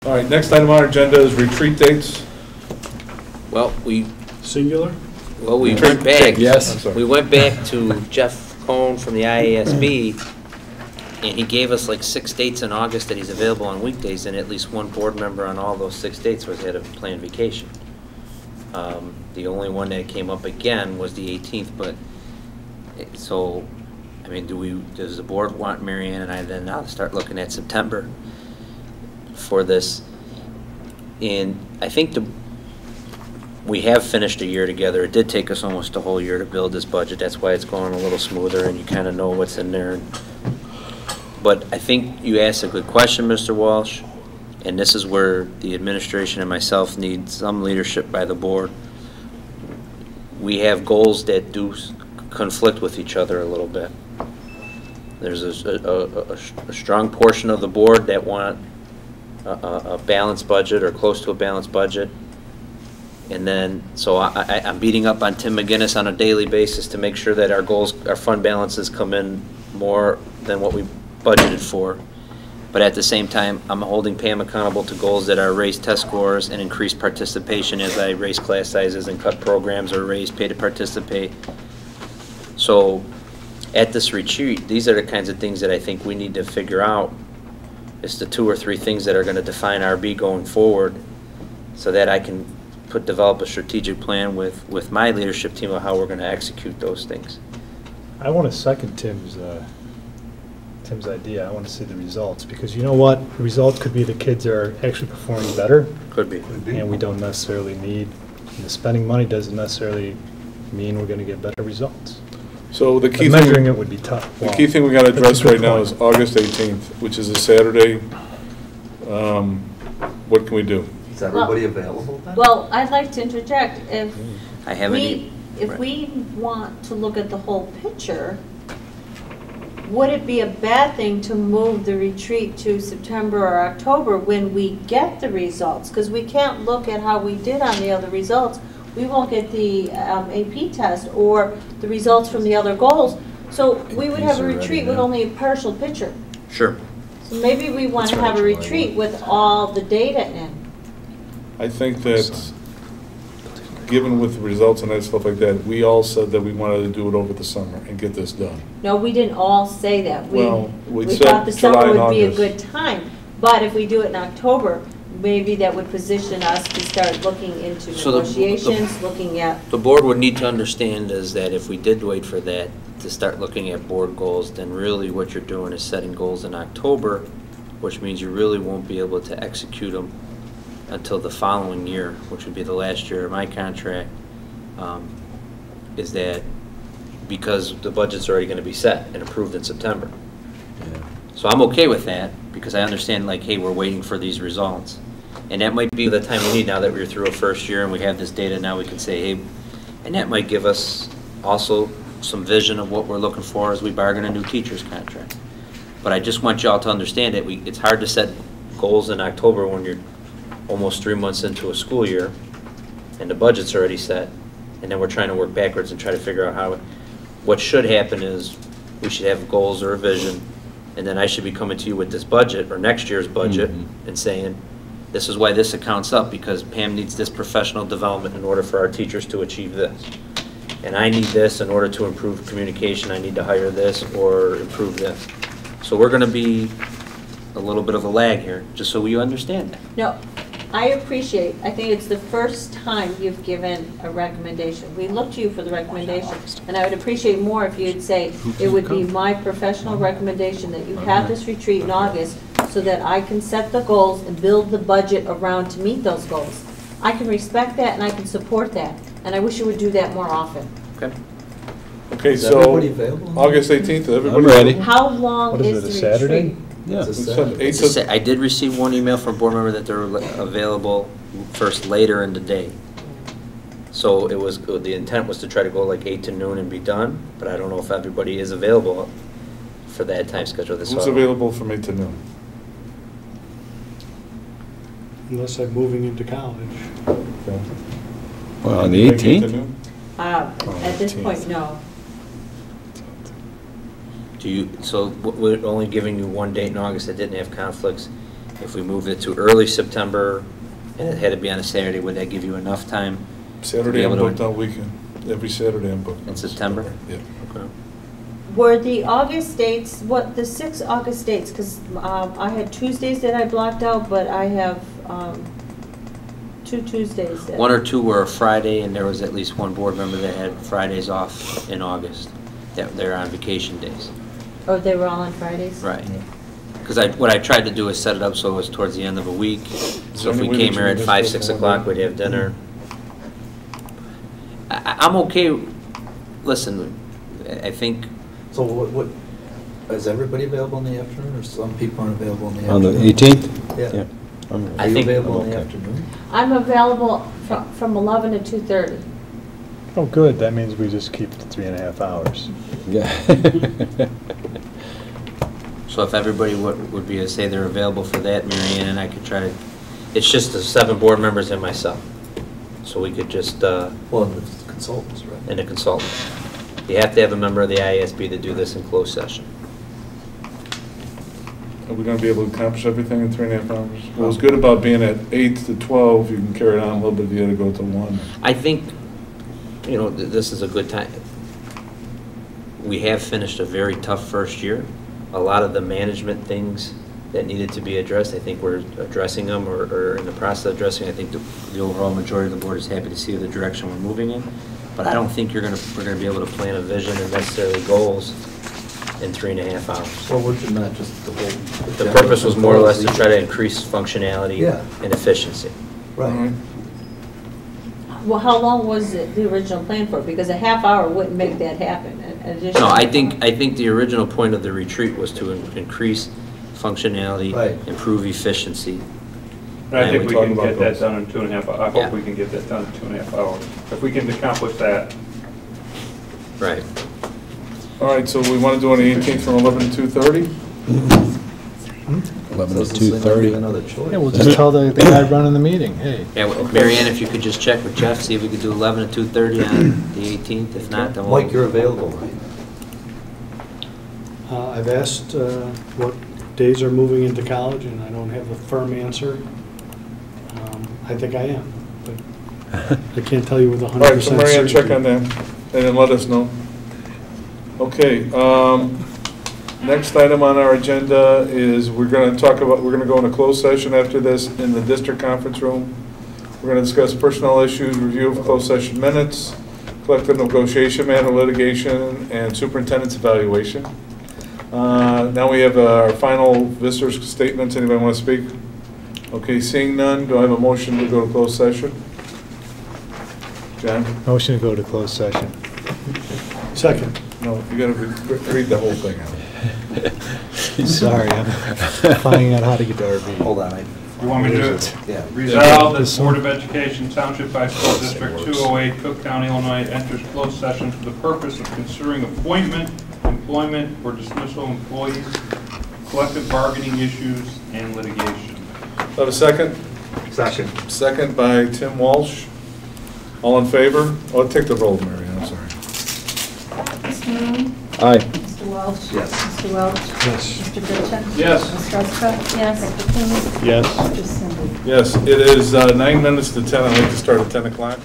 All right, next item on our agenda is retreat dates. Well, Singular? Well, we went back. Yes. We went back to Jeff Cohn from the IASB, and he gave us like 6 dates in August that he's available on weekdays, and at least one board member on all those 6 dates had a planned vacation. The only one that came up again was the 18th, but so, I mean, does the board want Mary Ann and I then now to start looking at September for this? And I think we have finished a year together. It did take us almost a whole year to build this budget. That's why it's going a little smoother, and you kind of know what's in there. But I think you asked a good question, Mr. Walsh, and this is where the administration and myself need some leadership by the board. We have goals that do conflict with each other a little bit. There's a strong portion of the board that want a balanced budget or close to a balanced budget. And then, so I'm beating up on Tim McGinnis on a daily basis to make sure that our goals, our fund balances come in more than what we budgeted for. But at the same time, I'm holding Pam accountable to goals that are raise test scores and increase participation as I raise class sizes and cut programs or raise pay to participate. So at this retreat, these are the kinds of things that I think we need to figure out. It's the 2 or 3 things that are going to define RB going forward, so that I can develop a strategic plan with my leadership team of how we're going to execute those things. I want to second Tim's idea. I want to see the results, because you know what? The results could be the kids are actually performing better. Could be. And we don't necessarily need, spending money doesn't necessarily mean we're going to get better results. So the key measuring it would be tough. The key thing we got to address right now is August 18th, which is a Saturday. What can we do? Is everybody available then? Well, I'd like to interject. If Right. we want to look at the whole picture, would it be a bad thing to move the retreat to September or October when we get the results? Because we can't look at how we did on the other results. We won't get the AP test or the results from the other goals. So we would have a retreat with only a partial picture. Sure. So maybe we want to have a retreat with all the data in. I think that, given with the results and that stuff like that, we all said that we wanted to do it over the summer and get this done. No, we didn't all say that. We said thought the July summer and would be a August. good time. But if we do it in October, maybe that would position us to start looking into So negotiations, looking at... The board would need to understand is that if we did wait for that to start looking at board goals, then really what you're doing is setting goals in October, which means you really won't be able to execute them until the following year, which would be the last year of my contract. Is that because the budget's already going to be set and approved in September. Yeah. So I'm okay with that, because I understand, like, hey, we're waiting for these results. And that might be the time we need now that we're through a first year and we have this data. Now we can say, hey, and that might give us also some vision of what we're looking for as we bargain a new teacher's contract. But I just want y'all to understand that it's hard to set goals in October when you're almost 3 months into a school year and the budget's already set, and then we're trying to work backwards and try to figure out what should happen is we should have goals or a vision, and then I should be coming to you with this budget or next year's budget and saying, this is why this account's up, because Pam needs this professional development in order for our teachers to achieve this. And I need this in order to improve communication. I need to hire this or improve this. So we're going to be a little bit of a lag here, just so you understand that. No, I think it's the first time you've given a recommendation. We look to you for the recommendation, and I would appreciate more if you'd say, it would be my professional recommendation that you have this retreat in August so that I can set the goals and build the budget around to meet those goals. I can respect that and I can support that, and I wish you would do that more often. Okay. Okay, Is so everybody available? August 18th, everybody I'm ready. How long What is is it, the a Saturday? retreat? Yeah. It's a Saturday. I did receive one email from a board member that they're available first later in the day. So the intent was to try to go like 8 to noon and be done, but I don't know if everybody is available for that time schedule. Who's available from 8 to noon? Unless I'm moving into college. Okay. Well, on the Like 8 to 18th? noon? At this point, no. So we're only giving you one date in August that didn't have conflicts. If we moved it to early September, and it had to be on a Saturday, would that give you enough time? Saturday I'm able to- booked all weekend. Every Saturday I'm booked. In September? Yeah. Okay. Were the August dates, what, the 6 August dates, because I had Tuesdays that I blocked out, but I have 2 Tuesdays that. 1 or 2 were a Friday, and there was at least one board member that had Fridays off in August, that they're on vacation days. Oh, they were all on Fridays? Right. Because what I tried to do is set it up so it was towards the end of a week. So if there we any way came that here you at can 5, miss 6 this o'clock, one? we'd have dinner. I'm okay, listen, I think, So what, is everybody available in the afternoon, or some people aren't available in the On afternoon? the 18th? Yeah. I'm- I Are you think- available in the I'm okay. afternoon? I'm available from 11 to 2:30. Oh, good, that means we just keep the 3.5 hours. Yeah. so if everybody would be, say they're available for that, Mary Ann and I could try to, it's just the 7 board members and myself. So we could just, Well, and the consultants, right? and a consultant. You have to have a member of the IASB to do this in closed session. Are we gonna be able to accomplish everything in 3.5 hours? What was good about being at 8 to 12, you can carry it on a little bit, you gotta go to 1. I think, you know, this is a good time. We have finished a very tough first year. A lot of the management things that needed to be addressed, I think we're addressing them or in the process of addressing. I think the overall majority of the board is happy to see the direction we're moving in. But I don't think we're gonna be able to plan a vision and necessarily goals in 3.5 hours. Well, would you not just the whole? The purpose was more or less to try to increase functionality Yeah. and efficiency. Right. Well, how long was it, the original plan for? Because a half hour wouldn't make that happen. an additional No, I half think hour. the original point of the retreat was to increase functionality, Right. improve efficiency. And I And think we we talked can about get that those. done in 2.5 hours. I Yeah. hope we can get that done in 2.5 hours. If we can accomplish that, Right. All right, so we wanna do on the 18th from 11 to 2:30? 11 to Doesn't seem like 2:30. another choice. Yeah, we'll just tell the guy running the meeting, hey. Yeah, Mary Ann, if you could just check with Jeff, see if we could do 11 to 2:30 on the 18th. If not, then we'll... Mike, you're available, right? I've asked what days are moving into college, and I don't have a firm answer. I think I am, but I can't tell you with 100% All right, so certainty. Marianne, check on that, and then let us know. Okay, next item on our agenda is we're gonna go into closed session after this in the district conference room. We're gonna discuss personnel issues, review of closed session minutes, collective negotiation matter, litigation, and superintendent's evaluation. Now we have our final visitors' statements. Anybody want to speak? Okay, seeing none, do I have a motion to go to closed session? John? Motion to go to closed session. Second. No, you gotta read the whole thing out. Sorry, I'm finding out how to get to RV. Hold on, you want me to do it? yeah. Resolved that the Board of Education Township High School District 208, Cook County, Illinois, enters closed session for the purpose of considering appointment, employment, or dismissal of employees, collective bargaining issues, and litigation. Have a second? Second. Second by Tim Walsh. All in favor? Oh, take the roll, Mary, I'm sorry. Mr. Moon? Aye. Mr. Welch? Yes. Mr. Welch? Yes. Mr. Goodchick? Yes. Ms. Ruska? Yes. Mr. King? Yes. Mr. Cindy? Yes, it is 9 minutes to 10. I'd like to start at 10 o'clock.